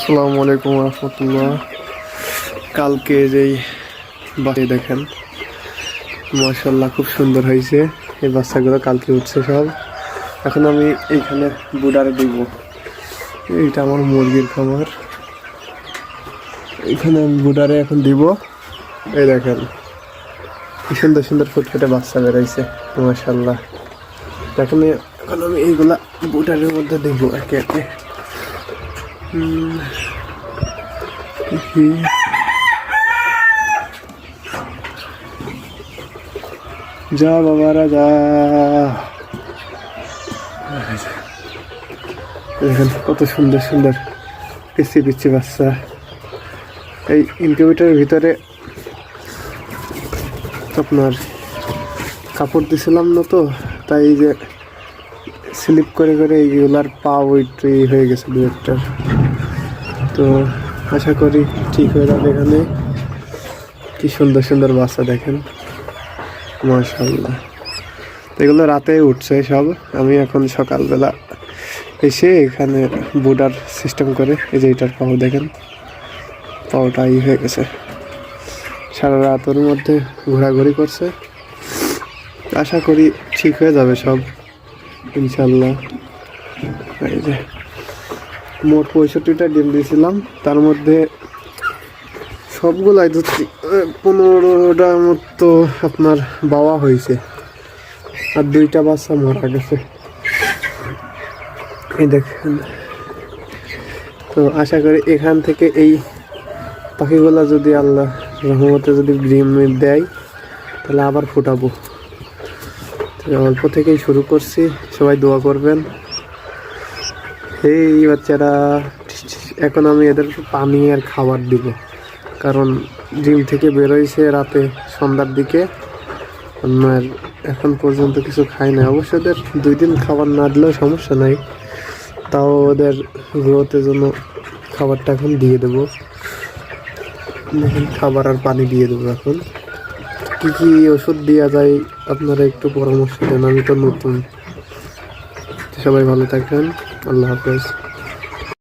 আসসালামু আলাইকুম রহমতুল্লাহ। কালকে যেই বাচ্চা দেখেন, মাশাল্লাহ খুব সুন্দর হয়েছে। এই বাচ্চাগুলো কালকে উঠছে সব। এখন আমি এইখানে বুডারে দিব। এইটা আমার মুরগির খামার, এখানে আমি বুডারে এখন দিব। এই দেখেন কি সুন্দর সুন্দর ফুটফুটে বাচ্চা বেরোইছে, মাশাল্লাহ। এখন আমি এইগুলা বুডারের মধ্যে দিব একে একে। যা বাবারা যা, দেখেন কত সুন্দর সুন্দর পিচ্ছি পিচ্ছি বাচ্চা। এই ইনকিউবেটরের ভিতরে আপনার কাপড় দিছিলাম না, তো তাই যে স্লিপ করে করে এইগুলার পা ওইটি হয়ে গেছে দু একটা। তো আশা করি ঠিক হয়ে যাবে। এখানে কি সুন্দর সুন্দর বাচ্চা দেখেন, মাশাআল্লাহ। এগুলো রাতে উঠছে সব। আমি এখন সকালবেলা এসে এখানে বুডার সিস্টেম করে, এই যে এটার পাও দেখেন, পাওটা হয়ে গেছে। সারা রাত ওর মধ্যে ঘোরাঘুরি করছে। আশা করি ঠিক হয়ে যাবে সব, ইনশাল্লাহ। এই যে মোট 65টা ডিম দিয়েছিলাম, তার মধ্যে সবগুলাই 15টার মতো আপনার বাবা হয়েছে, আর 2টা বাচ্চা মারা গেছে। এই দেখেন। তো আশা করি এখান থেকে এই পাখিগুলা যদি আল্লাহ রহমতে যদি ডিম দেয়, তাহলে আবার ফুটাবো। অল্প থেকেই শুরু করছি, সবাই দোয়া করবেন। এই বাচ্চারা এখন আমি এদের পানি আর খাবার দিব, কারণ ডিম থেকে বেরোইছে রাতে সন্ধ্যার দিকে। আমার এখন পর্যন্ত কিছু খাই না। অবশ্য ওদের 2 দিন খাবার না দিলেও সমস্যা নাই, তাও ওদের গ্রোথের জন্য খাবারটা এখন দিয়ে দেবো। খাবার আর পানি দিয়ে দেবো। এখন কী কী ওষুধ দেওয়া যায় আপনারা একটু পরামর্শ দেন, আমি তো নতুন। সবাই ভালো থাকবেন, আল্লাহ হাফেজ।